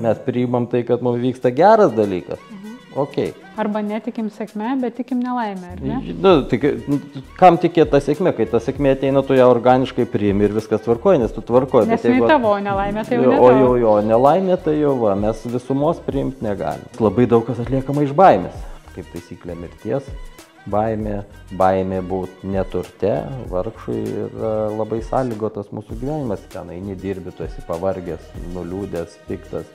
Mes priimam tai, kad mums vyksta geras dalykas. Okay. Arba netikim sėkme, bet tikim nelaimę, ar ne? Kam tikėti tą sėkmę, kai ta sėkmė ateina, tu ją organiškai priimi ir viskas tvarkoja, nes tu tvarkoji. Nes ne tavo, nelaimė tai jau ne tavo. O nelaimė tai jau va, mes visumos priimti negalim. Labai daug kas atliekama iš baimės, kaip taisyklė mirties. Baimė būti neturte, vargšui yra labai sąlygotas mūsų gyvenimas. Ten eini dirbi, tu esi pavargęs, nuliūdęs, piktas.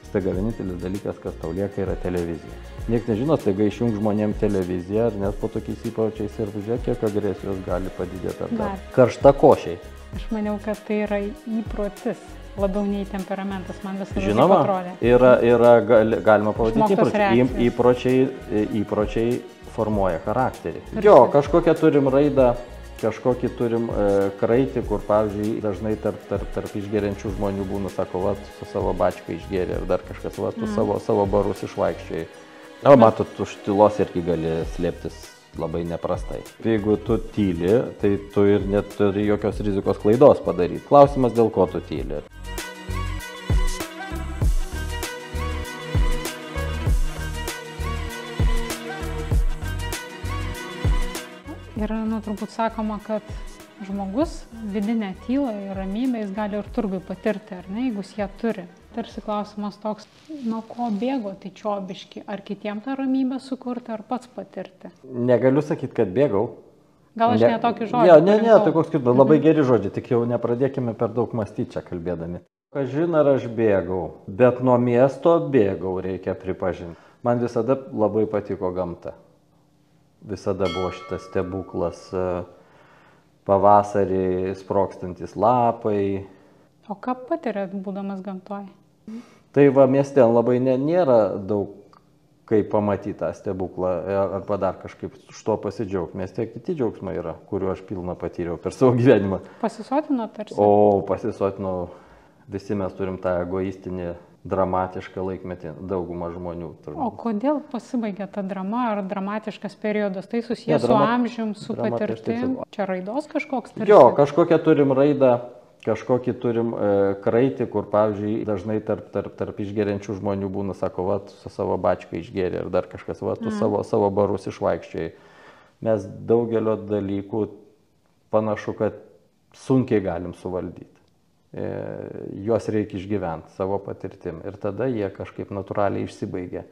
Staiga vienintelis dalykas, kas tau lieka, yra televizija. Niekas nežino, staiga išjung žmonėm televiziją, nes po tokiais įpročiais ir žiūrėk, kiek agresijos gali padidėti ar dar. Karšta košiai. Aš maniau, kad tai yra įprotis, labiau nei temperamentas, man visada taip atrodė. Žinoma, galima pavadinti įpročiai formuoja charakterį. Jo, kažkokią turim raidą, kažkokį turim kraitį, kur, pavyzdžiui, dažnai tarp išgeriančių žmonių būna, sako, va, su savo bačką išgeri ir dar kažkas, va, tu savo barus išvaikščiai. O, matot, už tylos irgi gali slėptis labai neprastai. Jeigu tu tyli, tai tu ir neturi jokios rizikos klaidos padaryti. Klausimas, dėl ko tu tyli. Yra, turbūt sakoma, kad žmogus vidinę tylą ir ramybę jis gali ir turgui patirti, ar ne, jeigu jis ją turi. Tarsi klausimas toks, nuo ko bėgo, tai čiobiški, ar kitiem tą ramybę sukurti, ar pats patirti? Negaliu sakyti, kad bėgau. Gal aš ne tokį žodį? Ne, tai koks kitas, labai geri žodžiai, tik jau nepradėkime per daug mąstyti čia kalbėdami. Kažin ar aš bėgau, bet nuo miesto bėgau, reikia pripažinti. Man visada labai patiko gamta. Visada buvo šitas stebuklas, pavasarį sprogstantis lapai. O ką patirėt, būdamas gamtoje? Tai va, mieste labai nėra daug kaip pamatyti tą stebuklą arba dar kažkaip iš to pasidžiaugti. Mieste kiti džiaugsmai yra, kuriuo aš pilną patyriau per savo gyvenimą. Pasisotino tarsi? O, pasisotino. Visi mes turim tą egoistinį, dramatišką laikmetį, daugumą žmonių. O kodėl pasibaigė ta drama ar dramatiškas periodas? Tai susijęs su amžium, su patirtim? Čia raidos kažkoks tarsi? Jo, kažkokią turim raidą, kažkokį turim kraitį, kur, pavyzdžiui, dažnai tarp išgeriančių žmonių būna, sako, va, su savo bačką išgeri ir dar kažkas, va, tu savo barus išvaikščiai. Mes daugelio dalykų panašu, kad sunkiai galim suvaldyti. Juos reikia išgyventi savo patirtim ir tada jie kažkaip natūraliai išsibaigia.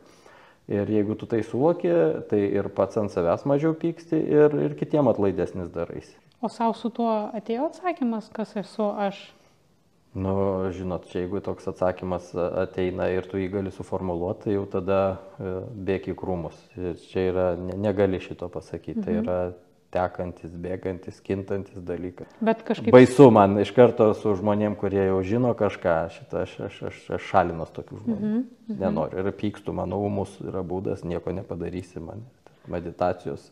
Ir jeigu tu tai suvoki, tai ir pats ant savęs mažiau pyksti ir kitiem atlaidesnis daraisi. O savo su tuo atėjo atsakymas, kas esu aš? Nu, žinot, čia jeigu toks atsakymas ateina ir tu jį gali suformuluoti, tai jau tada bėk į krūmus. Čia yra, negali šito pasakyti, tai yra tekantis, bėgantis, kintantis dalykas. Bet kažkaip... Baisu man iš karto su žmonėm, kurie jau žino kažką, aš šalinos tokių žmonių. Nenoriu. Ir pykstu, mano ūmus yra būdas, nieko nepadarysi man. Meditacijos,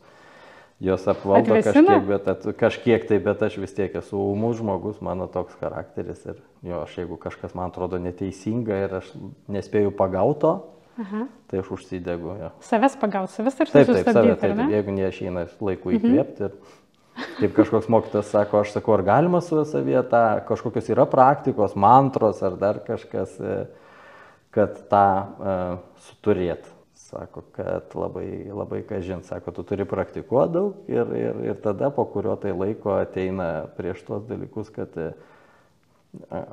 jos apvaldo kažkiek tai, bet aš vis tiek esu ūmus žmogus, mano toks charakteris. Ir jo, jeigu kažkas man atrodo neteisinga ir aš nespėju pagauto, tai aš užsidegu. Ja. Savęs pagauti, savęs tarsi sustabdyti, ar ne? Jeigu neišeina laiku įkvėpti. Kaip kažkoks mokytas sako, aš sakau, ar galima su savyje tą, kažkokios yra praktikos, mantros ar dar kažkas, kad tą suturėt. Sako, kad labai kažin, sako, tu turi praktikuoti daug ir tada po kurio tai laiko ateina prieš tuos dalykus, kad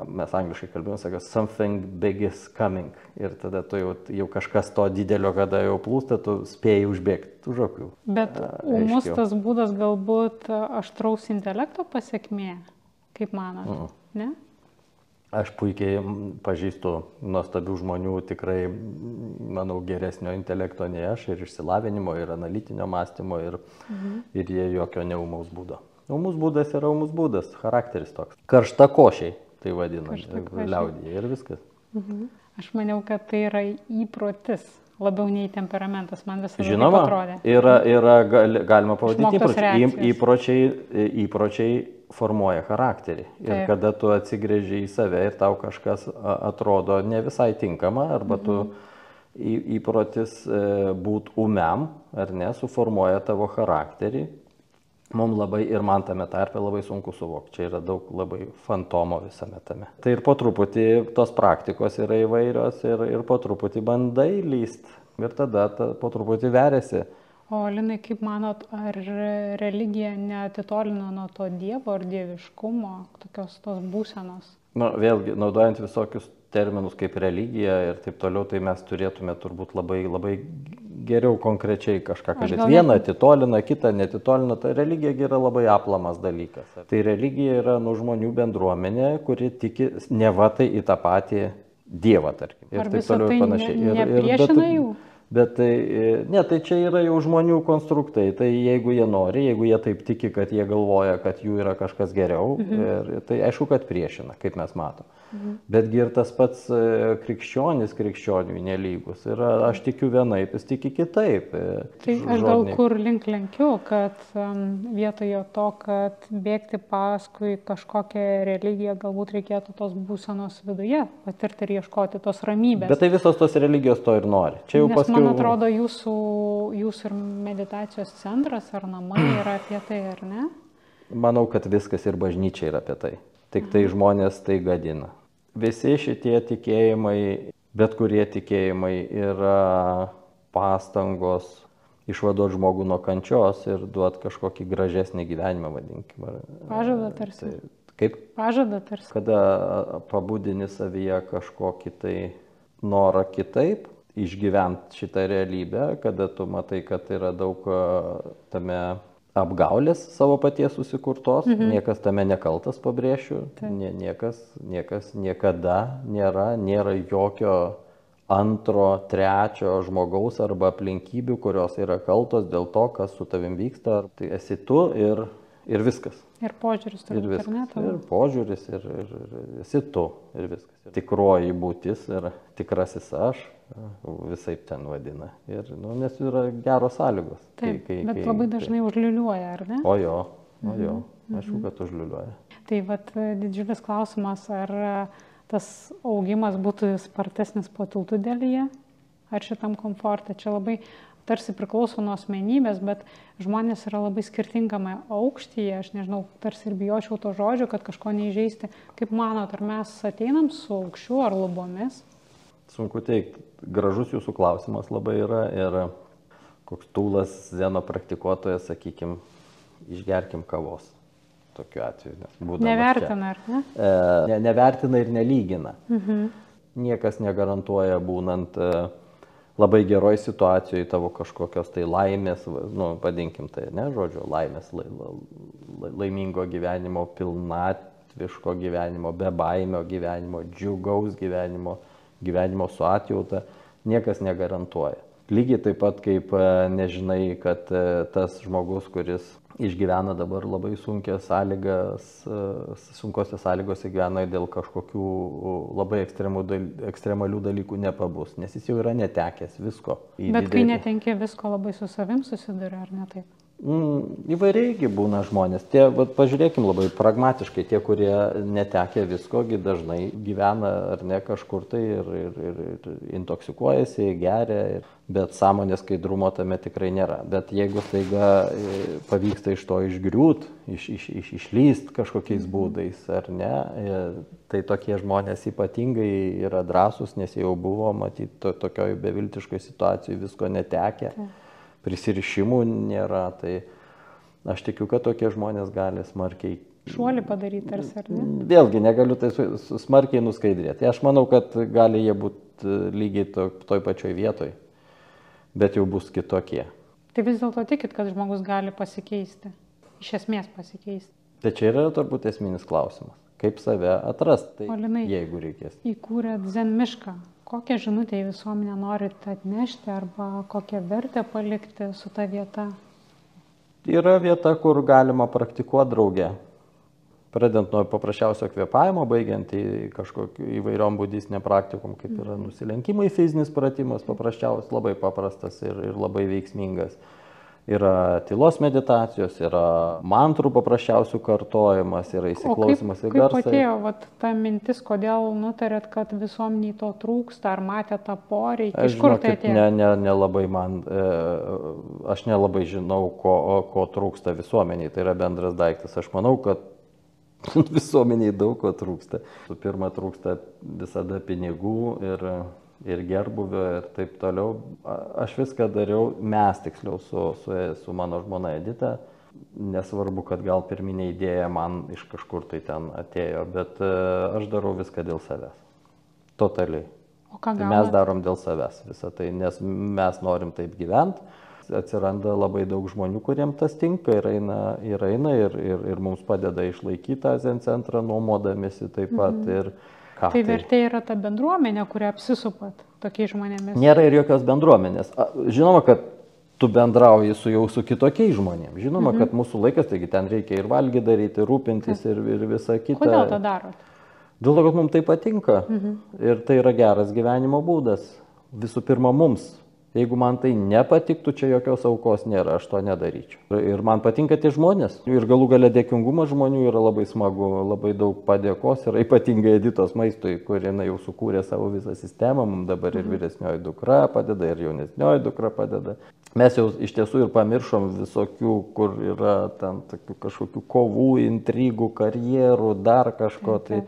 mes angliškai kalbėjome, sako, something big is coming. Ir tada tu jau kažkas to didelio, kada jau plūsta, tu spėjai užbėgti už akių. Bet ūmus tas būdas galbūt aštraus intelekto pasiekmė, kaip manot, ne? Aš puikiai pažįstu nuostabių žmonių, tikrai, manau, geresnio intelekto nei aš, ir išsilavinimo, ir analitinio mąstymo, ir jie jokio neūmaus būdo. Ūmus būdas yra ūmus būdas, charakteris toks. Karšta košiai, tai vadinasi, liaudyje, ir viskas. Aš maniau, kad tai yra įprotis, labiau nei temperamentas, man visada taip atrodė. Žinoma, galima pavadinti įpročiai formuoja charakterį. Ir kada tu atsigrėži į save ir tau kažkas atrodo ne visai tinkama, arba tu įprotis būt ūmiam, ar ne, suformuoja tavo charakterį. mums labai ir man tame tarpe labai sunku suvokti. Čia yra daug labai fantomo visame tame. Tai ir po truputį tos praktikos yra įvairios ir po truputį bandai lyst. Ir tada po truputį veriasi. O Linai, kaip manot, ar religija neatitolina nuo to dievo ar dieviškumo, tokios tos būsenos? Vėlgi, naudojant visokius terminus kaip religija ir taip toliau, tai mes turėtume turbūt labai geriau konkrečiai kažką kalbėti. Vieną atitolina, kitą netitolina. Tai religija yra labai aplamas dalykas. Tai religija yra žmonių bendruomenė, kuri tiki neva tai į tą patį dievą, tarkim. Ir ar taip toliau ir panašiai. Nepriešina jų? Bet tai čia yra jau žmonių konstruktai, tai jeigu jie nori, jeigu jie taip tiki, kad jie galvoja, kad jų yra kažkas geriau, tai aišku, kad priešina, kaip mes matom. Betgi ir tas pats krikščionis krikščioniui nelygus. Ir aš tikiu vienaip, jis tiki kitaip. Tai aš gal kur link lenkiu, kad vietoje to, kad bėgti paskui kažkokią religiją, galbūt reikėtų tos būsenos viduje patirti ir ieškoti tos ramybės. Bet tai visos tos religijos to ir nori. Čia jau paskui... Man atrodo, jūsų ir meditacijos centras ar namai yra apie tai, ar ne? Manau, kad viskas ir bažnyčia yra apie tai. Tik tai žmonės tai gadina. Visi šitie tikėjimai, bet kurie tikėjimai yra pastangos išvaduoti žmogų nuo kančios ir duoti kažkokį gražesnį gyvenimą, vadinkime. Pažada tarsi. Kaip? Pažada tarsi. Kada pabudini savyje kažkokį tai norą kitaip, išgyventi šitą realybę, kada tu matai, kad yra daug tame apgaulės savo paties susikurtos, niekas tame nekaltas, pabrėšiu, niekas niekada nėra jokio antro, trečio žmogaus arba aplinkybių, kurios yra kaltos dėl to, kas su tavim vyksta. Tai esi tu ir viskas. Ir požiūris turbūt, ar ne? Ir požiūris, ir esi tu, ir viskas. Tikroji būtis ir tikrasis aš, visaip ten vadina. Ir, nes yra geros sąlygos. Taip, bet labai dažnai užliuliuoja, ar ne? O jo, aišku, kad užliuliuoja. Tai vat didžiulis klausimas, ar tas augimas būtų spartesnis po tiltų dėlyje, ar šitam komforte. Čia labai tarsi priklauso nuo asmenybės, bet žmonės yra labai skirtingame aukštyje, aš nežinau, tarsi ir bijočiau to žodžio, kad kažko neįžeisti. Kaip manot, ar mes ateinam su aukščiu ar lubomis? Sunku teikti, gražus jūsų klausimas labai yra ir koks tūlas zeno praktikuotojas, sakykime, išgerkim kavos tokiu atveju. Nevertina, ar ne? Nevertina ir nelygina. Niekas negarantuoja būnant labai geroj situacijoje tavo kažkokios tai laimės, vadinkim tai, ne, žodžio, laimės, laimingo gyvenimo, pilnatviško gyvenimo, be baimio gyvenimo, džiugaus gyvenimo su atjauta, niekas negarantuoja. Lygiai taip pat kaip nežinai, kad tas žmogus, kuris išgyvena dabar labai sunkiose sąlygose gyvena dėl kažkokių labai ekstremalių dalykų nepabus, nes jis jau yra netekęs visko. Bet kai netenki visko, labai su savim susiduria, ar ne taip? Įvairiai būna žmonės. Pažiūrėkim labai pragmatiškai, tie, kurie netekia visko, dažnai gyvena ar ne kažkur tai ir intoksikuojasi, geria, bet sąmonės skaidrumo tame tikrai nėra. Bet jeigu staiga pavyksta iš to išgriūt, išlyst kažkokiais būdais ar ne, tai tokie žmonės ypatingai yra drąsūs, nes jau buvo matyti tokioj beviltiškoj situacijoj visko netekę. Prisirišimų nėra, tai aš tikiu, kad tokie žmonės gali smarkiai... Šuolį padaryti, tarsi, ar ne? Vėlgi, negaliu tai smarkiai nuskaidrėti. Aš manau, kad gali jie būti lygiai toj pačioj vietoj, bet jau bus kitokie. Tai vis dėlto tikit, kad žmogus gali pasikeisti, iš esmės pasikeisti? Tai čia yra turbūt esminis klausimas. Kaip save atrasti, Linai, jeigu reikės. Įkūrėt Zen mišką. Kokią žinutę į visuomenę norite atnešti arba kokią vertę palikti su ta vieta? Yra vieta, kur galima praktikuoti drauge. Pradedant nuo paprasčiausio kvėpavimo, baigiant įvairiom budistinėm praktikom, kaip yra nusilenkimai, fizinis pratimas, paprasčiausias, labai paprastas ir labai veiksmingas. Yra tylos meditacijos, yra mantrų paprasčiausių kartojimas, yra įsiklausimas į garsą. Kaip atėjo ta mintis, kodėl nutarėt, kad visuomeniai to trūksta, ar matėte tą poreikį? Iš kur tai atėjo? Nelabai aš nelabai žinau, ko trūksta visuomeniai, tai yra bendras daiktas. Aš manau, kad visuomeniai daug ko trūksta. Su pirma, trūksta visada pinigų ir gerbuvio ir taip toliau. Aš viską dariau, mes tiksliau su mano žmona Edita. Nesvarbu, kad gal pirminė idėja man iš kažkur tai ten atėjo, bet aš darau viską dėl savęs. Totaliai. O ką tai mes darom dėl savęs visą tai, nes mes norim taip gyventi. Atsiranda labai daug žmonių, kuriems tas tinka ir eina ir mums padeda išlaikyti tą Zen centrą, nuomodamėsi taip pat. Tai vertė yra ta bendruomenė, kurią apsisupat tokiais žmonėmis? Nėra ir jokios bendruomenės. Žinoma, kad tu bendrauji su kitokiais žmonėmis. Žinoma, kad mūsų laikas, taigi ten reikia ir valgyti daryti, rūpintis ir visa kita. Kodėl tą darot? Dėl to, kad mums tai patinka ir tai yra geras gyvenimo būdas. Visų pirma, mums. Jeigu man tai nepatiktų, čia jokios aukos nėra, aš to nedaryčiau. Ir man patinka tie žmonės. Ir galų gale dėkingumas žmonių yra labai smagu, labai daug padėkos yra ypatingai Editos maistui, kur jinai jau sukūrė savo visą sistemą, mums dabar ir vyresnioji dukra padeda, ir jaunesnioji dukra padeda. Mes jau iš tiesų ir pamiršom visokių, kur yra ten kažkokių kovų, intrigų, karjerų, dar kažko. Tai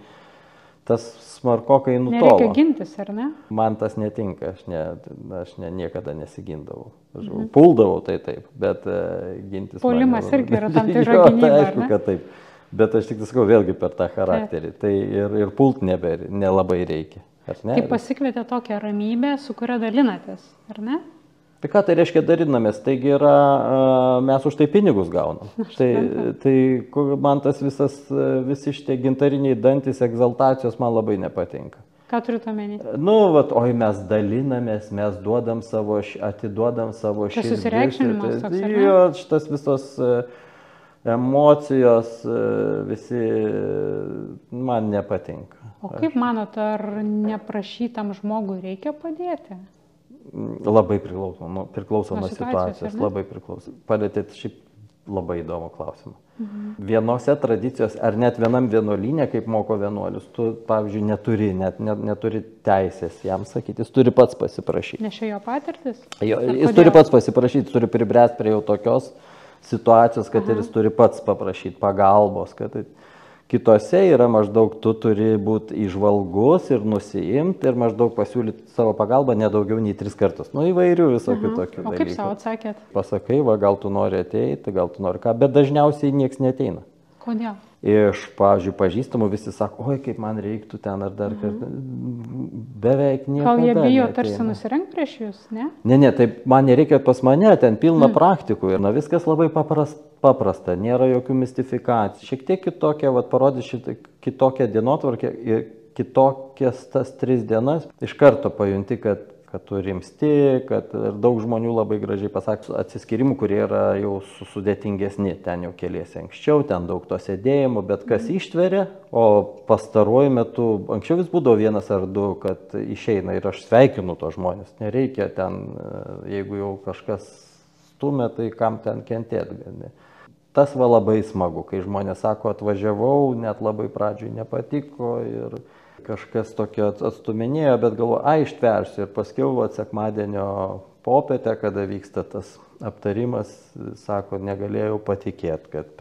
tas smarkokai nutolo. Nereikia gintis, ar ne? Man tas netinka, aš niekada nesigindavau. Puldavau tai taip, bet gintis... Puolimas irgi yra tam tikra gynyba, tai aišku, kad taip. Bet aš tik sakau vėlgi per tą charakterį. Tai ir pult nelabai reikia. Kaip pasikvietė tokią ramybę, su kuria dalinatės, ar ne? Tai ką tai reiškia darinamės? Taigi mes už tai pinigus gaunam. Tai man tas visi šitie gintariniai dantys, egzaltacijos man labai nepatinka. Ką turite omeny? Mes dalinamės, mes atiduodam savo širdį. Tai susireikšminimas toks, ar ne? Jo, šitas visos emocijos, visi man nepatinka. O kaip manot, ar neprašytam žmogui reikia padėti? Labai priklauso nuo situacijos, labai priklauso. Palėtėt šiaip labai įdomų klausimą. Vienose tradicijos, ar net vienam vienuolyne, kaip moko vienuolius, tu, pavyzdžiui, neturi teisės jam sakyti, jis turi pats pasiprašyti. Nes čia jo patirtis? Jis turi pats pasiprašyti, turi pribręsti prie jau tokios situacijos, kad ir jis turi pats paprašyti pagalbos, kad kitose yra maždaug tu turi būti įžvalgus ir nusiimti ir maždaug pasiūlyti savo pagalbą nedaugiau nei 3 kartus. Įvairių visokių tokių dalykų. O kaip savo atsakėt? Pasakai, gal tu nori ateiti, gal tu nori ką, bet dažniausiai nieks neateina. Kodėl? Pavyzdžiui, pažįstamų visi sako, oi, kaip man reiktų ten ar dar kartą. Beveik niekada. Gal jie bijo tarsi nusirengt prieš jūs, ne? Ne, taip man nereikia pas mane, ten pilna praktikų ir viskas labai paprasta, nėra jokių mistifikacijų. Šiek tiek kitokia, parodys šitą kitokią dienotvarkę ir kitokias tas 3 dienas. Iš karto pajunti, kad tu rimsti, kad daug žmonių labai gražiai pasakė atsiskyrimų, kurie yra jau sudėtingesni. Ten jau keliesi anksčiau, ten daug to sėdėjimų, bet kas ištveria, o pastaruoju metu, anksčiau vis būdavo 1 ar 2, kad išeina ir aš sveikinu to žmonės. Nereikia ten, jeigu jau kažkas stumia, tai kam ten kentėti. Tas labai smagu, kai žmonės sako, atvažiavau, net labai pradžioj nepatiko ir kažkas tokio atstuminėjo, bet galvoju, ištversiu ir paskiau sekmadienio popietę, kada vyksta tas aptarimas, sako, negalėjau patikėti, kad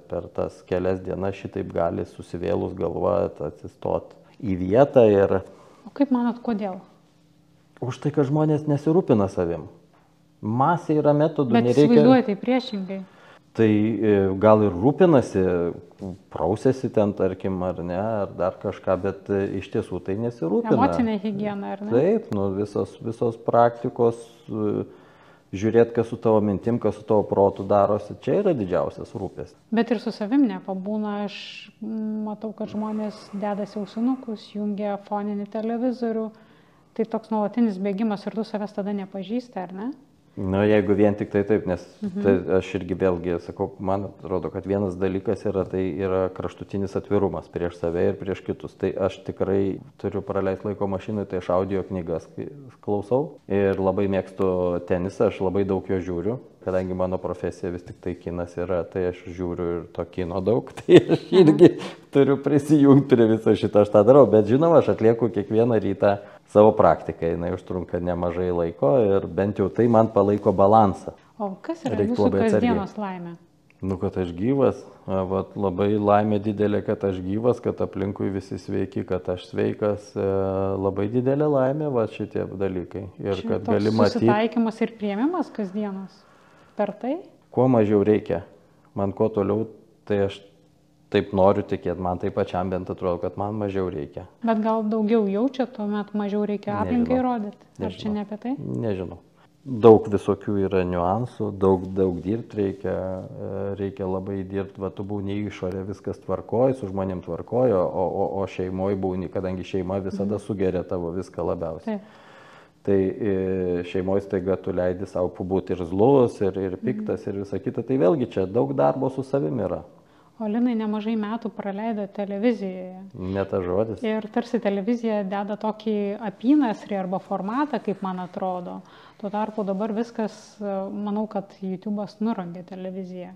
per tas kelias dienas šitaip gali susivėlus galva atsistoti į vietą. O kaip manot, kodėl? Už tai, kad žmonės nesirūpina savim. Masė yra metodų, nereikia... Bet įsivaizduoja tai priešingai. Tai gal ir rūpinasi, prausėsi ten, tarkim, ar ne, ar dar kažką, bet iš tiesų tai nesirūpina. Emocinė higiena, ar ne? Taip, visos praktikos, žiūrėti, kas su tavo mintim, kas su tavo protu darosi, čia yra didžiausias rūpestis. Bet ir su savim nepabūna, aš matau, kad žmonės dedasi ausinukus, jungia foninį televizorių, tai toks nuolatinis bėgimas ir tu savęs tada nepažįsti, ar ne? Jeigu vien tik tai taip, nes tai aš irgi vėlgi sakau, man atrodo, kad vienas dalykas yra kraštutinis atvirumas prieš save ir prieš kitus. Tai aš tikrai turiu praleisti laiko mašinai, tai aš audio knygas klausau ir labai mėgstu tenisą, aš labai daug jo žiūriu. kadangi mano profesija vis tik tai kinas yra, tai aš žiūriu ir to kino daug, tai aš irgi turiu prisijungti prie viso šito, aš tą darau, bet žinoma, aš atlieku kiekvieną rytą savo praktiką, jinai užtrunka nemažai laiko ir bent jau tai man palaiko balansą. O kas yra jūsų kasdienos laimė? Nu, kad aš gyvas, vat, labai laimė didelė, kad aš gyvas, kad aplinkui visi sveiki, kad aš sveikas, labai didelė laimė, va šitie dalykai. Ir Čia kad gali matyti. Susitaikymas ir priėmimas kasdienos per tai? Kuo mažiau reikia. Man kuo toliau, tai aš taip noriu tikėti, man taip pačiam bent atrodo, kad man mažiau reikia. Bet gal daugiau jaučia, tuomet mažiau reikia aplinkai rodyti? Ar čia ne apie tai? Nežinau. Daug visokių yra niuansų, daug dirbti reikia labai dirbti, va tu būni išorė, viskas tvarkoja, su žmonėm tvarkoja, o šeimoje būni, kadangi šeima visada sugeria tavo viską labiausiai. Tai šeimoje staiga tu leidi savo pabūti ir zlus, ir piktas, ir visa kita, tai vėlgi čia daug darbo su savimi yra. O Linai nemažai metų praleido televizijoje. Ne tas žodis. Ir tarsi televizija deda tokį apynasrį arba formatą, kaip man atrodo. Tuo tarpu dabar viskas, manau, kad YouTube'as nurangė televiziją.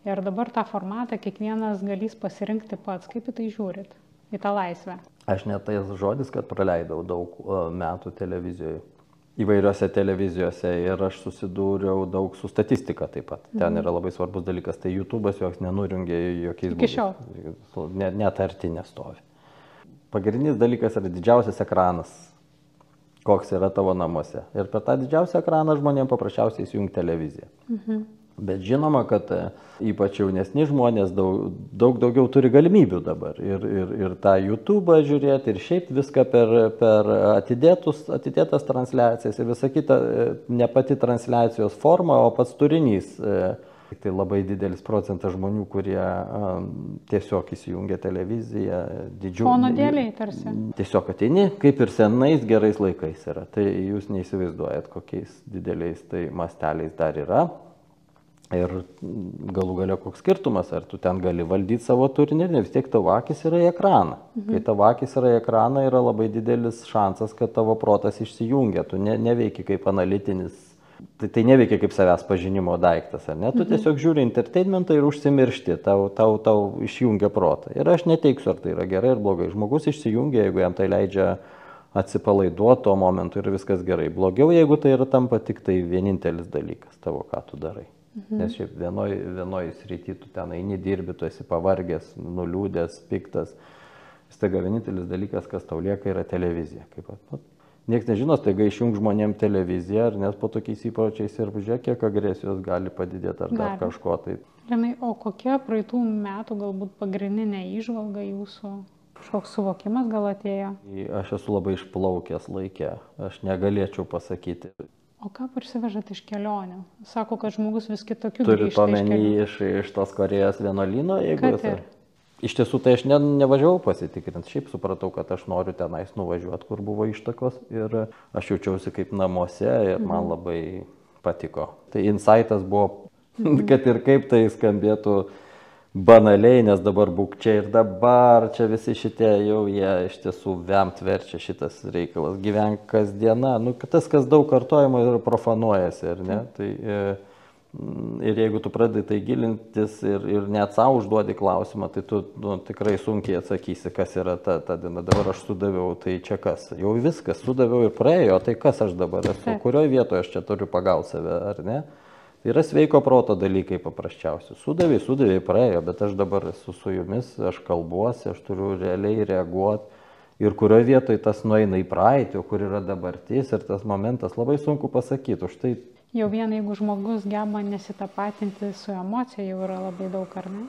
Ir dabar tą formatą kiekvienas galės pasirinkti pats. Kaip į tai žiūrit? Į tą laisvę? Aš ne tas žodis, kad praleidau daug metų televizijoje. Įvairiose televizijose ir aš susidūriau daug su statistika taip pat. Ten yra labai svarbus dalykas, tai YouTube'as joks nenurungė jokiais būdais. Iki šiol? Net arti nestovi. Pagrindinis dalykas yra didžiausias ekranas, koks yra tavo namuose. Ir per tą didžiausią ekraną žmonėms paprasčiausiai įsijungti televiziją. Bet žinoma, kad ypač jaunesni žmonės daug daugiau turi galimybių dabar. Ir tą YouTube'ą žiūrėti, ir šiaip viską per atidėtas transliacijas ir visą kitą, ne pati transliacijos forma, o pats turinys. Tai labai didelis procentas žmonių, kurie tiesiog įsijungia televiziją. Fono dėliai tarsi. Tiesiog ateini, kaip ir senais gerais laikais yra. Tai jūs neįsivaizduojat, kokiais dideliais tai masteliais dar yra. Ir galų galia koks skirtumas, ar tu ten gali valdyti savo turinį, ne vis tiek tavo akis yra į ekraną. Kai tavo akis yra į ekraną, yra labai didelis šansas, kad tavo protas išsijungia, tu neveikia kaip analitinis, tai neveikia kaip savęs pažinimo daiktas, ar ne? Tu tiesiog žiūri entertainmentą ir užsimiršti, tau išjungia protą. Ir aš neteiksiu, ar tai yra gerai ar blogai. Žmogus išsijungia, jeigu jam tai leidžia atsipalaiduoti tuo momentu ir viskas gerai. Blogiau, jeigu tai yra tampa tik tai vienintelis dalykas tavo, ką tu darai. Nes šiaip vienoj srity tu ten eini, dirbi, tu esi pavargęs, nuliūdęs, piktas. Staiga vienintelis dalykas, kas tau lieka, yra televizija. Niekas nežino, staiga išjung žmonėm televiziją, nes po tokiais įpročiais ir žiūrėk, kiek agresijos gali padidėti ar dar kažko. Linai, o kokia praeitų metų galbūt pagrindinė įžvalga jūsų? Kažkoks suvokimas gal atėjo? Aš esu labai išplaukęs laikė, aš negalėčiau pasakyti. O ką parsivežat iš kelionių? Sako, kad žmogus vis kitokių grįžta iš kelionių. Turit omeny iš tos Korėjos vienuolyno, jeigu... Iš tiesų, tai aš nevažiavau pasitikrinti. Šiaip supratau, kad aš noriu tenais nuvažiuoti, kur buvo ištakos. Ir aš jaučiausi kaip namuose ir man labai patiko. Tai insightas buvo, kad ir kaip tai skambėtų banaliai, nes dabar būk čia ir dabar, čia visi šitie jau jie iš tiesų vemt verčia šitas reikalas. Gyvenk kasdiena, tas, kas daug kartojama ir profanuojasi, ar ne? Tai, ir jeigu tu pradedi tai gilintis ir net savo užduodi klausimą, tai tu tikrai sunkiai atsakysi, kas yra ta diena. Dabar aš sudaviau, tai čia kas? Jau viskas, sudaviau ir praėjo, tai kas aš dabar esu? Kurioje vietoje aš čia turiu pagauti save, ar ne? Tai yra sveiko proto dalykai paprasčiausi. Sudavė, praėjo, bet aš dabar esu su jumis, aš kalbuosi, aš turiu realiai reaguoti. Ir kurioje vietoje tas nueina į praeitį, o kur yra dabartis ir tas momentas labai sunku pasakyti. Už tai... Jau vien jeigu žmogus geba nesitapatinti su emocija, jau yra labai daug, ar ne?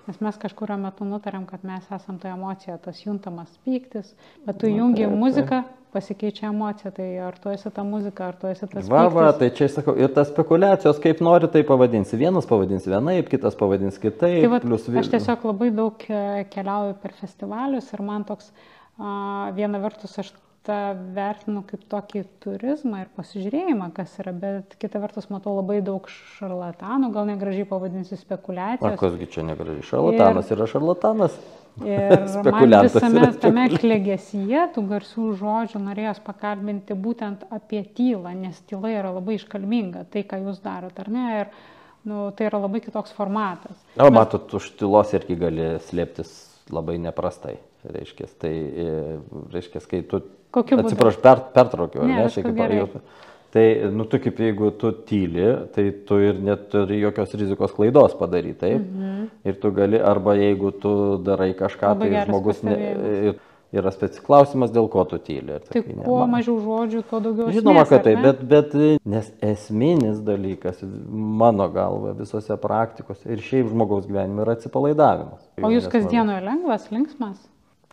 Nes mes kažkurio metu nutarėm, kad mes esam toje emocijoje, tas juntamas pyktis, bet tu jungi muziką, pasikeičia emocija, tai ar tu esi ta muzika, ar tu esi tas pyktis. Tai čia sakau, ir tas spekulacijos, kaip nori, tai pavadinsi. Vienas pavadins vienaip, kitas pavadins kitaip. Tai aš tiesiog labai daug keliauju per festivalius ir man toks, viena vertus aš tą vertinu kaip tokį turizmą ir pasižiūrėjimą, kas yra, bet kita vertus matau labai daug šarlatanų, gal negražiai pavadinsiu spekulacijos. Kasgi čia negražiai? Šarlatanas yra šarlatanas. Ir man Spekuliantas visame yra tame klegesyje tų garsių žodžių norėjos pakalbinti būtent apie tylą, nes tyla yra labai iškalbinga, tai, ką jūs darot, ar ne? Ir tai yra labai kitoks formatas. Na, matot, už tylos irgi gali slėptis labai neprastai. Reiškia, tai, reiškia, kai tu... Atsiprašau, pertraukiau, ar ne? Tai, tu kaip jeigu tu tyli, tai tu ir neturi jokios rizikos klaidos padaryti, taip? Ir tu gali, arba jeigu tu darai kažką, tai žmogus... Yra klausimas, dėl ko tu tyli. Tai kuo mažiau žodžių, tuo daugiau esmės. Žinoma, kad tai, bet nes esminis dalykas, mano galva, visose praktikose ir šiaip žmogaus gyvenime yra atsipalaidavimas. O jūs kasdienoje lengvas, linksmas?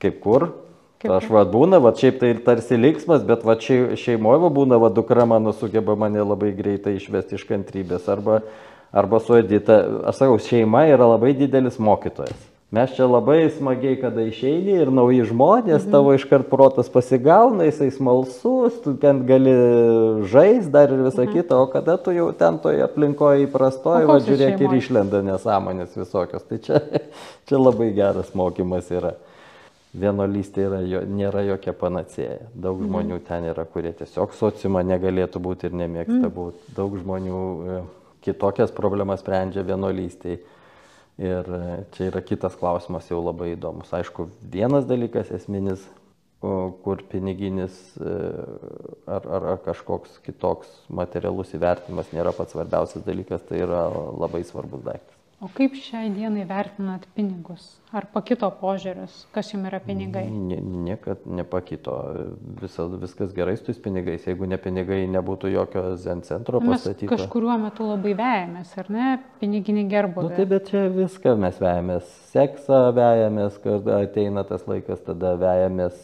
Kaip kur? Aš būna, šiaip tai tarsi linksmas, bet šeimoje būna, dukra mano sugeba mane labai greitai išvesti iš kantrybės. Arba su Edita, aš sakau, šeima yra labai didelis mokytojas. Mes čia labai smagiai, kada išeini ir nauji žmonės, tavo iškart protas pasigauna, jisai smalsus, tu ten gali žaisti dar ir visą kitą, o kada tu jau ten toje aplinkoje įprastoji, žiūrėk ir išlenda nesąmonės visokios. Tai čia labai geras mokymas yra. Vienuolystė nėra jokia panacėja. Daug žmonių ten yra, kurie tiesiog sociumą negalėtų būti ir nemėgsta būti. Daug žmonių kitokias problemas sprendžia vienuolystėje. Ir čia yra kitas klausimas jau labai įdomus. Aišku, vienas dalykas esminis, kur piniginis ar kažkoks kitoks materialus įvertinimas nėra pats svarbiausias dalykas, tai yra labai svarbus daiktas. O kaip šiai dienai vertinat pinigus? Ar pakito požiūris, kas jums yra pinigai? Niekad nepakito. Viskas gerai su tais pinigais. Jeigu ne pinigai, nebūtų jokio zen centro pastatyto. Mes kažkuriuo metu labai vejamės, ar ne? Piniginį gerbuvį. Tai bet čia viską mes vejamės. Seksą vejamės, kada ateina tas laikas, tada vejamės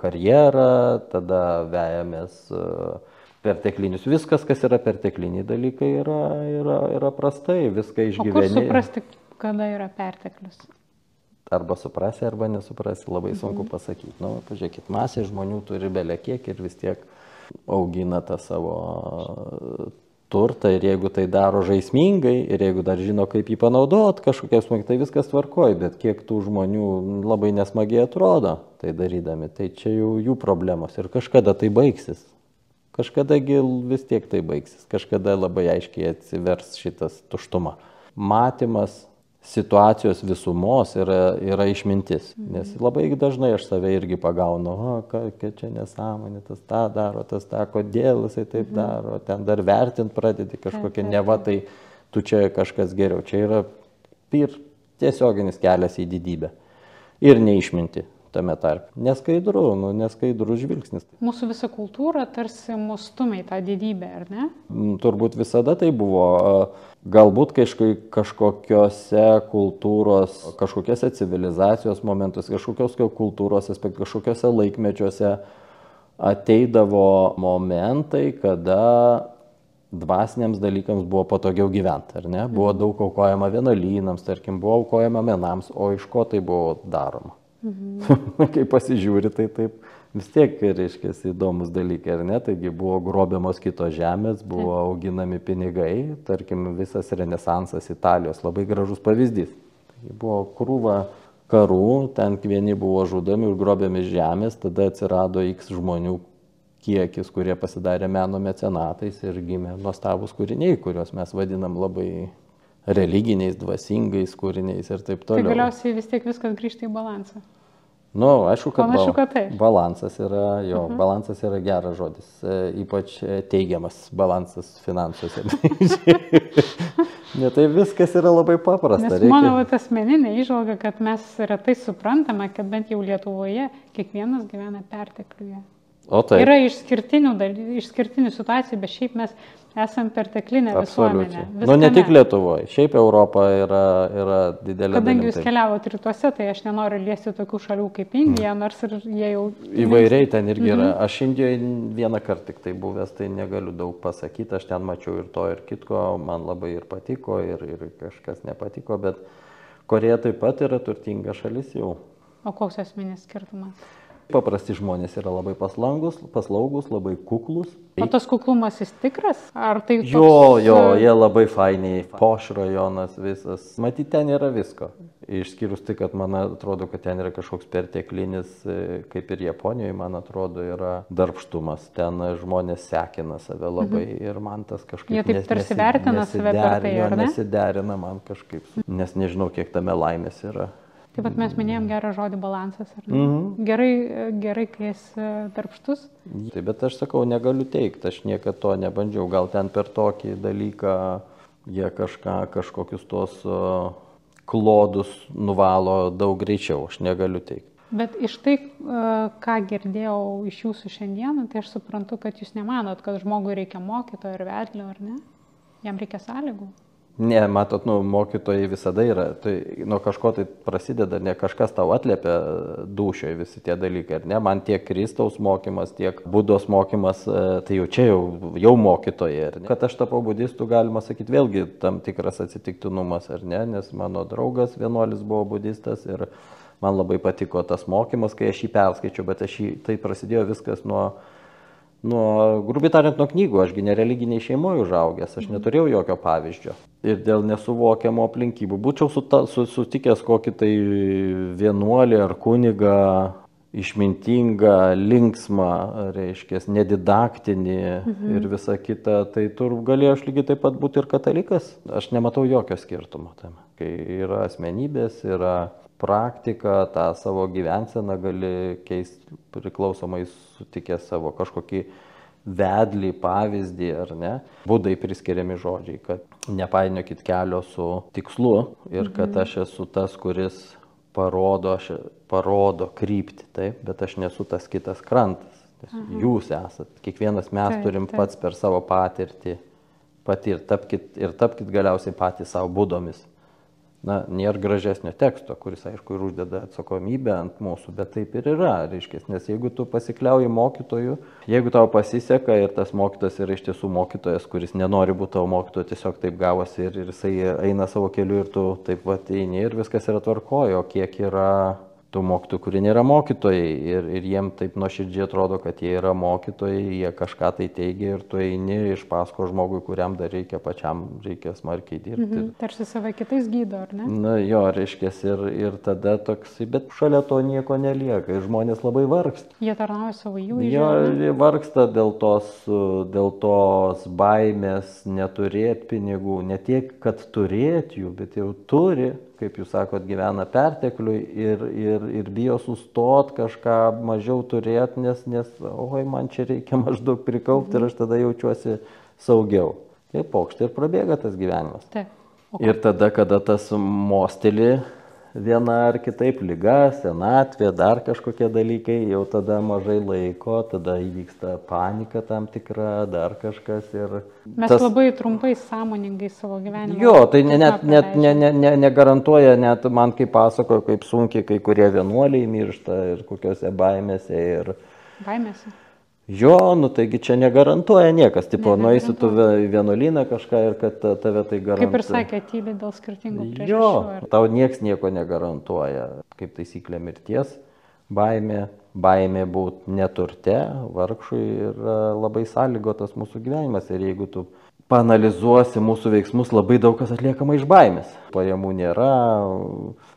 karjerą, tada vejamės perteklinius. Viskas, kas yra pertekliniai dalykai, yra prastai. Viską išgyveni. O kur suprasti, kada yra perteklius? Arba suprasi, arba nesuprasi. Labai sunku pasakyti. Pažiūrėkit, masė žmonių turi belekiek ir vis tiek augina tą savo turtą. Ir jeigu tai daro žaismingai, ir jeigu dar žino, kaip jį panaudot kažkokias smagiai, tai viskas tvarkoj. Bet kiek tų žmonių labai nesmagiai atrodo tai darydami, tai čia jau jų problemos. Ir kažkada tai baigsis. Kažkadagi vis tiek tai baigsis, kažkada labai aiškiai atsivers šitas tuštuma. Matymas situacijos visumos yra išmintis, nes labai dažnai aš save irgi pagaunu, kad čia nesąmonė, tas tą daro, tas tą, kodėl jisai taip daro, ten dar vertint pradedi kažkokią, neva tai tu čia kažkas geriau, čia yra ir tiesioginis kelias į didybę ir neišminti. Tame tarp. Neskaidrų žvilgsnis. Mūsų visa kultūra tarsi mus stumia į tą didybę, ar ne? Turbūt visada tai buvo. Galbūt kažkokiose kultūros, kažkokiose civilizacijos momentus, kažkokios kultūros aspektų, kažkokiose laikmečiuose ateidavo momentai, kada dvasiniams dalykams buvo patogiau gyventi, ar ne? Buvo daug aukojama vienuolynams, tarkim, buvo aukojama menams, o iš ko tai buvo daroma? Kai pasižiūri, tai taip vis tiek, reiškia, įdomus dalykai, ar ne? Taigi buvo grobiamos kitos žemės, buvo auginami pinigai, tarkim, visas renesansas Italijos, labai gražus pavyzdys. Taigi buvo krūva karų, ten vieni buvo žudomi ir grobiami žemės, tada atsirado X žmonių kiekis, kurie pasidarė meno mecenatais ir gimė nuostabūs kūriniai, kuriuos mes vadinam labai religiniais, dvasingais kūriniais ir taip toliau. Tai galiausiai vis tiek viskas grįžta į balansą. Aišku, kad balansas yra geras žodis, ypač teigiamas balansas finansuose. Tai viskas yra labai paprasta. Nes mano asmeninė įžvalga, kad mes retai suprantame, kad bent jau Lietuvoje kiekvienas gyvena pertekliuje. Yra išskirtinių situacijų, bet šiaip mes esam perteklinė visuomenė. Ne tik Lietuvoje, šiaip Europa yra didelė. Kadangi jūs keliavote rytuose, tai aš nenoriu liesti tokių šalių kaip Indija, nors ir jie jau... Įvairiai ten irgi yra. Aš Indijoje vieną kartą tik tai buvęs, tai negaliu daug pasakyti. Aš ten mačiau ir to, ir kitko. Man labai ir patiko, ir kažkas nepatiko, bet Korėja taip pat yra turtinga šalis jau. O koks esminis skirtumas? Paprasti žmonės yra labai paslaugus, labai kuklus. O tas kuklumas jis tikras? Ar tai toks... Jo, jie labai fainiai. Poš rajonas visas. Matyt, ten yra visko. Išskyrus tai, kad man atrodo, kad ten yra kažkoks perteklinis, kaip ir Japonijoje, man atrodo, yra darbštumas. Ten žmonės sekina save labai ir man tas kažkaip... Jie taip tarsi vertina save per tai, ar ne? Nesiderina man kažkaip, nes nežinau, kiek tame laimės yra. Taip pat mes minėjom gerą žodį balansas, ar ne? Gerai, kai esi darbštus. Taip, bet aš sakau, negaliu teikti, aš niekada to nebandžiau. Gal ten per tokį dalyką jie kažkokius tos klodus nuvalo daug greičiau, aš negaliu teikti. Bet iš tai, ką girdėjau iš jūsų šiandieną, tai aš suprantu, kad jūs nemanot, kad žmogui reikia mokytojo ir vedlio, ar ne? Jam reikia sąlygų. Ne, matot, mokytojai visada yra, tai nuo kažko tai prasideda, ne kažkas tau atliepia dūšioje visi tie dalykai, ar ne? Man tiek Kristaus mokymas, tiek Budos mokymas, tai jau mokytojai, ar ne? Kad aš tapau budistu, galima sakyti, vėlgi tam tikras atsitiktinumas, ar ne? Nes mano draugas vienuolis buvo budistas ir man labai patiko tas mokymas, kai aš jį perskaičiau, bet tai prasidėjo viskas grubiai tariant, nuo knygų. Ašgi nereliginiai šeimoje užaugęs, aš neturėjau jokio pavyzdžio. Ir dėl nesuvokiamo aplinkybių būčiau sutikęs kokį tai vienuolį ar kunigą, išmintingą, linksmą, reiškia, nedidaktinį ir visa kita, tai galėjo aš lygiai taip pat būti ir katalikas. Aš nematau jokio skirtumo tame. Kai yra asmenybės, yra praktika, tą savo gyvenseną gali keisti priklausomai sutikęs savo kažkokį vedlį, pavyzdį, ar ne. Budai priskiriami žodžiai, kad nepainiokit kelio su tikslu ir kad aš esu tas, kuris parodo kryptį, taip, bet aš nesu tas kitas krantas. Jūs esat, kiekvienas mes turim pats per savo patirtį patirti ir tapkit galiausiai patys savo budomis. Na, nėra gražesnio teksto, kuris, aišku, ir uždeda atsakomybę ant mūsų, bet taip ir yra, reiškia, nes jeigu tu pasikliauji mokytoju, jeigu tau pasiseka ir tas mokytojas yra iš tiesų mokytojas, kuris nenori būti tavo mokytoju, tiesiog taip gavosi ir jisai eina savo keliu ir tu taip vat eini ir viskas yra tvarkojo, kiek yra tų mokytojų, kurie nėra mokytojai ir jiem taip nuoširdžiai atrodo, kad jie yra mokytojai, jie kažką tai teigia ir tu eini iš paskos žmogui, kuriam dar pačiam reikia smarkiai dirbti. Tarsi save kitais gydo, ar ne? Na jo, reiškia, ir tada toks, bet šalia to nieko nelieka ir žmonės labai vargsta. Jie tarnauja savo įvaizdžiu. Jo, vargsta dėl tos baimės neturėti pinigų, ne tiek, kad turėti jų, bet jau turi. Kaip jūs sakot, gyvena pertekliui ir bijo sustot kažką mažiau turėti, nes oi, man čia reikia maždaug prikaupti ir aš tada jaučiuosi saugiau. Tai pokštai ir prabėga tas gyvenimas. Taip. Ir tada, kada tas mosteli viena ar kitaip liga, senatvė, dar kažkokie dalykai, jau tada mažai laiko, tada įvyksta panika tam tikra, dar kažkas ir... Mes labai trumpai, sąmoningai savo gyvenimą... Jo, tai negarantuoja, net man kaip pasakojo, kaip sunkiai kai kurie vienuoliai miršta ir kokiose baimėse ir... Baimėse? Jo, taigi čia negarantuoja niekas, tipo, nueisi tu vienuolyną kažką ir kad tave tai garantuoja. Kaip ir sakė, tyli dėl skirtingų priežasčių. Jo, tau nieks nieko negarantuoja, kaip taisyklė mirties, baimė būti neturte, vargšui yra labai sąlygotas mūsų gyvenimas ir jeigu tu paanalizuosi mūsų veiksmus, labai daug kas atliekama iš baimės. Pajamų nėra,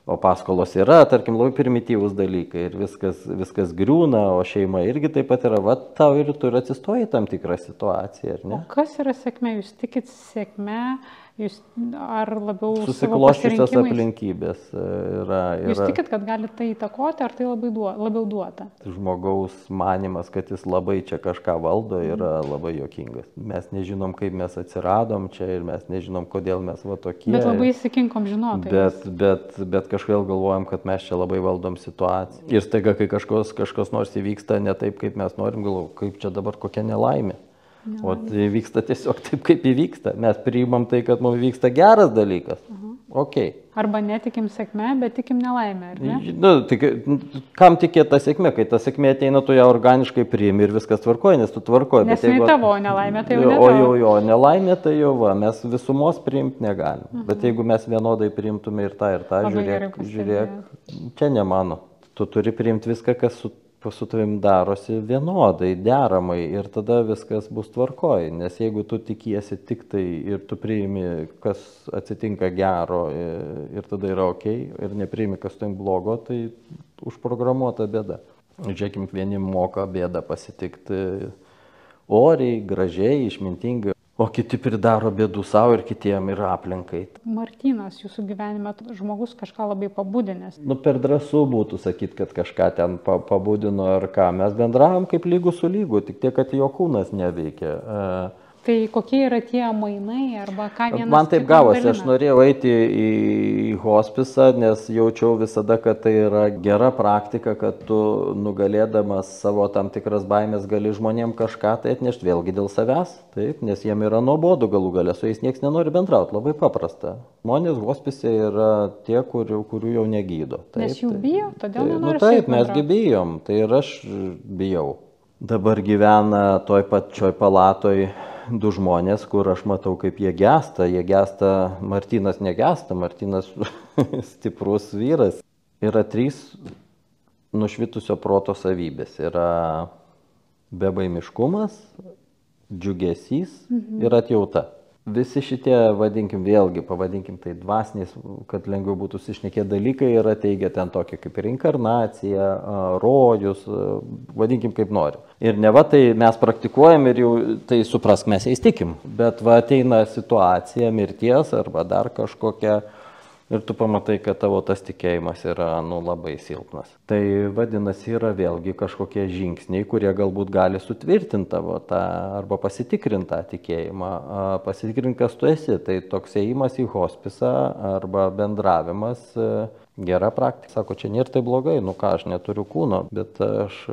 o paskolos yra, tarkim, labai primityvūs dalykai ir viskas griūna, o šeima irgi taip pat yra, va, tau ir tu ir atsistoji tam tikrą situaciją, ar ne? O kas yra sėkmė? Jūs tikit sėkmė, ar labiau susiklosčiusios aplinkybės yra. Jūs tikit, kad gali tai įtakoti, ar tai labiau duota? Žmogaus manimas, kad jis labai čia kažką valdo, yra labai juokingas. Mes nežinom, kaip mes atsiradom čia ir mes nežinom, kodėl mes va tokie. Bet labai įsikinkom žinotojais. Bet kažkaip galvojam, kad mes čia labai valdom situaciją. Ir staiga, kai kažkas nors įvyksta ne taip, kaip mes norim, galvojam, kaip čia dabar kokia nelaimė. O tai vyksta tiesiog taip, kaip įvyksta. Mes priimam tai, kad mums vyksta geras dalykas. Okay. Arba netikim sėkme, bet tikim nelaimę, ar ne? Kam tikėti tą sėkmę? Kai ta sėkmė ateina, tu ją organiškai priimi ir viskas tvarkoja, nes tu tvarkoji. Nes ne tavo, nelaimė tai jau ne tavo. O nelaimė tai jau va, mes visumos priimti negalim. Bet jeigu mes vienodai priimtume ir tą, žiūrėk, čia ne mano. Tu turi priimti viską, kas su tavim darosi vienodai, deramai ir tada viskas bus tvarkoj. Nes jeigu tu tikiesi tik tai ir tu priimi, kas atsitinka gero ir tada yra ok, ir nepriimi, kas tu blogo, tai užprogramuota bėda. Žiūrėkim, vieni moka bėdą pasitikti oriai, gražiai, išmintingai, o kiti pridaro bėdų savo ir kitiem ir aplinkai. Martynas, jūsų gyvenime žmogus kažką labai pabudinęs. Per drąsų būtų sakyti, kad kažką ten pabudino ar ką. Mes bendravom kaip lygus su lygu, tik tiek, kad jo kūnas neveikia. Tai kokie yra tie mainai arba ką vienas Man taip gavosi, aš norėjau eiti į hospisą, nes jaučiau visada, kad tai yra gera praktika, kad tu nugalėdamas savo tam tikras baimės gali žmonėm kažką tai atnešti vėlgi dėl savęs, taip, nes jiem yra nuobodu galų galę, su jais nieks nenori bendrauti, labai paprasta. Žmonės hospise yra tie, kurių jau negydo. Taip, nes jų bijo, todėl nenori taip, mesgi bijom, tai ir aš bijau. Dabar gyvena toj pačioj palatoj 2 žmonės, kur aš matau, kaip jie gesta, Martynas negesta, Martynas stiprus vyras. Yra 3 nušvitusio proto savybės. Yra bebaimiškumas, džiugesys ir atjauta. Visi šitie, pavadinkim tai dvasiniais, kad lengviau būtų sušnekėti dalykai, yra teigia ten tokie kaip reinkarnacija, rojus, vadinkim kaip nori. Ir ne va tai mes praktikuojam ir jau tai suprask, mes jais tikim. Bet va ateina situacija mirties arba dar kažkokia ir tu pamatai, kad tavo tas tikėjimas yra labai silpnas. Tai vadinasi, yra vėlgi kažkokie žingsniai, kurie galbūt gali sutvirtinti tavo tą arba pasitikrinti tą tikėjimą, pasitikrinti, kas tu esi. Tai toks ėjimas į hospisą arba bendravimas, gera praktika. Sako, čia nėra tai blogai, aš neturiu kūno, bet aš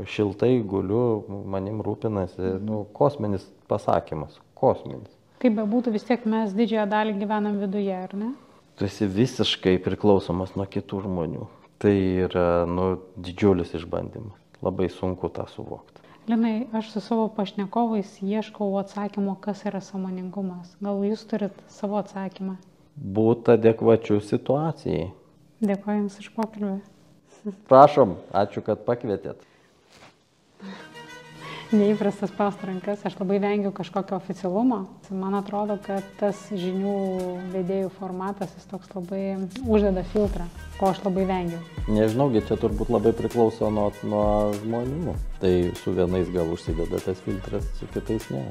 šiltai guliu, manim rūpinasi, kosminis pasakymas, kosminis. Kaip bebūtų, vis tiek mes didžiąją dalį gyvenam viduje, ar ne? Tu esi visiškai priklausomas nuo kitų žmonių. Tai yra didžiulis išbandymas. Labai sunku tą suvokti. Linai, aš su savo pašnekovais ieškau atsakymo, kas yra sąmoningumas. Gal jūs turit savo atsakymą? Būt adekvačiu situacijai. Dėkoju Jums už pokalbį. Prašom, ačiū, kad pakvietėt. Neįprastas spaust rankas, aš labai vengiu kažkokio oficialumo. Man atrodo, kad tas žinių vedėjų formatas, jis toks labai uždeda filtrą, ko aš labai vengiu. Nežinau, čia turbūt labai priklauso nuo žmonių. Tai su vienais gal užsideda tas filtras, su kitais ne.